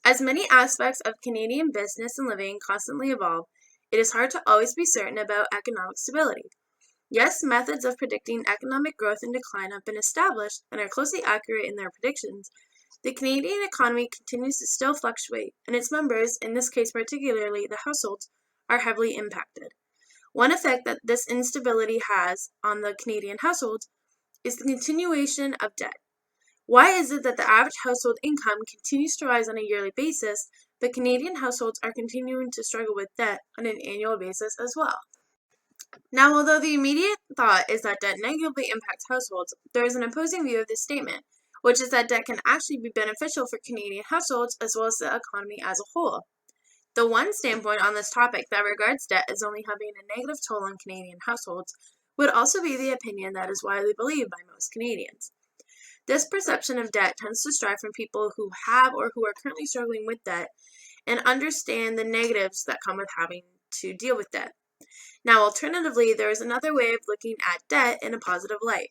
As many aspects of Canadian business and living constantly evolve, it is hard to always be certain about economic stability. Yes, methods of predicting economic growth and decline have been established and are closely accurate in their predictions. The Canadian economy continues to still fluctuate, and its members, in this case particularly the households, are heavily impacted. One effect that this instability has on the Canadian households is the continuation of debt. Why is it that the average household income continues to rise on a yearly basis, but Canadian households are continuing to struggle with debt on an annual basis as well? Now, although the immediate thought is that debt negatively impacts households, there is an opposing view of this statement, which is that debt can actually be beneficial for Canadian households as well as the economy as a whole. The one standpoint on this topic that regards debt as only having a negative toll on Canadian households would also be the opinion that is widely believed by most Canadians. This perception of debt tends to strive from people who have or who are currently struggling with debt and understand the negatives that come with having to deal with debt. Now, alternatively, there is another way of looking at debt in a positive light.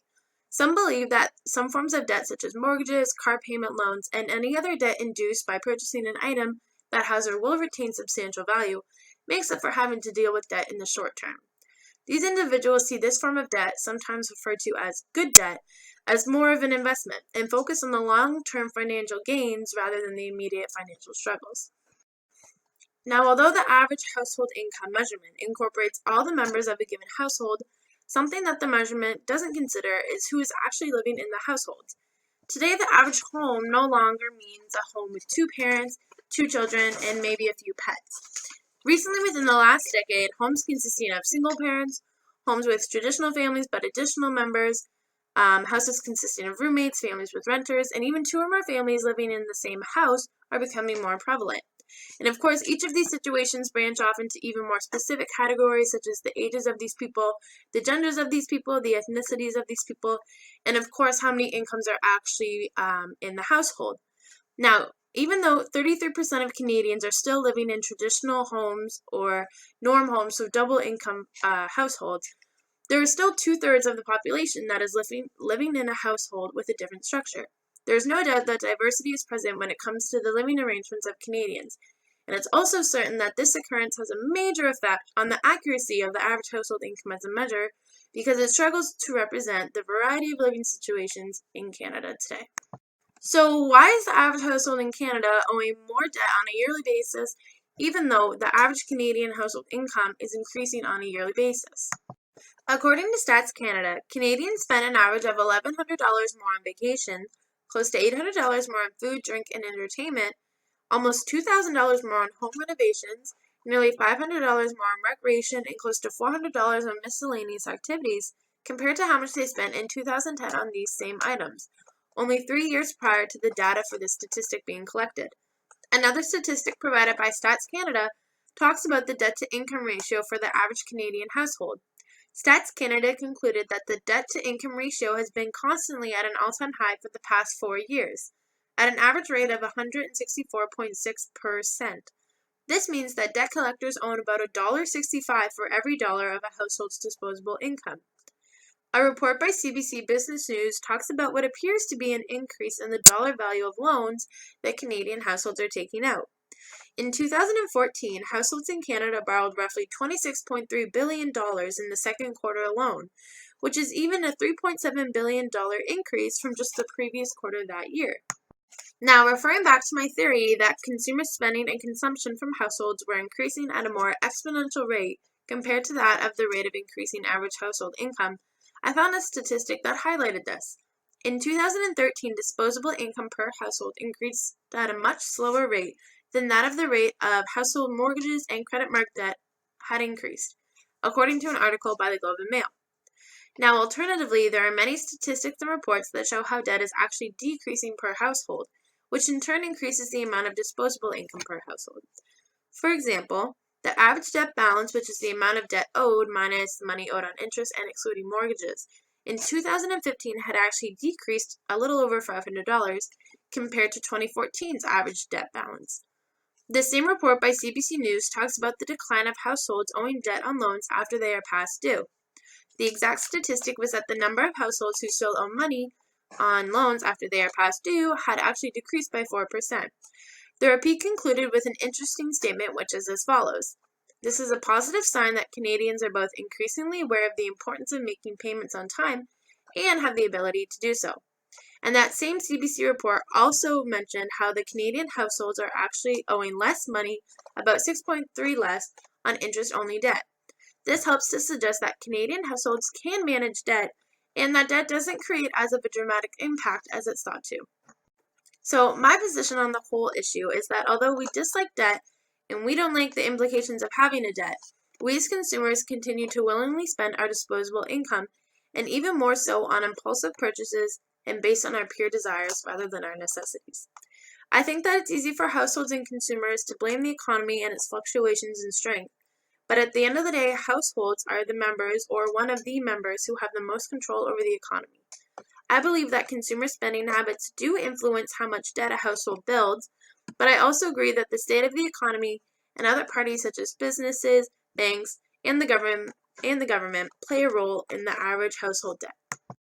Some believe that some forms of debt, such as mortgages, car payment loans, and any other debt induced by purchasing an item that has or will retain substantial value, makes up for having to deal with debt in the short term. These individuals see this form of debt, sometimes referred to as good debt, as more of an investment and focus on the long-term financial gains rather than the immediate financial struggles. Now, although the average household income measurement incorporates all the members of a given household, something that the measurement doesn't consider is who is actually living in the household. Today, the average home no longer means a home with 2 parents, 2 children, and maybe a few pets. Recently, within the last decade, homes consisting of single parents, homes with traditional families but additional members, houses consisting of roommates, families with renters, and even 2 or more families living in the same house are becoming more prevalent. And of course, each of these situations branch off into even more specific categories, such as the ages of these people, the genders of these people, the ethnicities of these people, and of course, how many incomes are actually in the household. Now, even though 33% of Canadians are still living in traditional homes or norm homes, so double income households, there is still 2/3 of the population that is living in a household with a different structure. There is no doubt that diversity is present when it comes to the living arrangements of Canadians, and it's also certain that this occurrence has a major effect on the accuracy of the average household income as a measure because it struggles to represent the variety of living situations in Canada today. So why is the average household in Canada owing more debt on a yearly basis, even though the average Canadian household income is increasing on a yearly basis? According to Stats Canada, Canadians spend an average of $1,100 more on vacation, close to $800 more on food, drink, and entertainment, almost $2,000 more on home renovations, nearly $500 more on recreation, and close to $400 on miscellaneous activities, compared to how much they spent in 2010 on these same items, only 3 years prior to the data for this statistic being collected. Another statistic provided by Stats Canada talks about the debt-to-income ratio for the average Canadian household. Stats Canada concluded that the debt-to-income ratio has been constantly at an all-time high for the past 4 years, at an average rate of 164.6%. This means that debt collectors own about $1.65 for every dollar of a household's disposable income. A report by CBC Business News talks about what appears to be an increase in the dollar value of loans that Canadian households are taking out. In 2014, households in Canada borrowed roughly $26.3 billion in the second quarter alone, which is even a $3.7 billion increase from just the previous quarter that year. Now, referring back to my theory that consumer spending and consumption from households were increasing at a more exponential rate compared to that of the rate of increasing average household income, I found a statistic that highlighted this. In 2013, disposable income per household increased at a much slower rate than that of the rate of household mortgages and credit mark debt had increased, according to an article by the Globe and Mail. Now, alternatively, there are many statistics and reports that show how debt is actually decreasing per household, which in turn increases the amount of disposable income per household. For example, the average debt balance, which is the amount of debt owed minus the money owed on interest and excluding mortgages, in 2015 had actually decreased a little over $500 compared to 2014's average debt balance. The same report by CBC News talks about the decline of households owing debt on loans after they are past due. The exact statistic was that the number of households who still owe money on loans after they are past due had actually decreased by 4%. The report concluded with an interesting statement, which is as follows. This is a positive sign that Canadians are both increasingly aware of the importance of making payments on time and have the ability to do so. And that same CBC report also mentioned how the Canadian households are actually owing less money, about 6.3 less, on interest-only debt. This helps to suggest that Canadian households can manage debt and that debt doesn't create as of a dramatic impact as it's thought to. So my position on the whole issue is that although we dislike debt and we don't like the implications of having a debt, we as consumers continue to willingly spend our disposable income, and even more so on impulsive purchases and based on our pure desires rather than our necessities. I think that it's easy for households and consumers to blame the economy and its fluctuations in strength, but at the end of the day, households are the members or one of the members who have the most control over the economy. I believe that consumer spending habits do influence how much debt a household builds, but I also agree that the state of the economy and other parties such as businesses, banks, and the government play a role in the average household debt.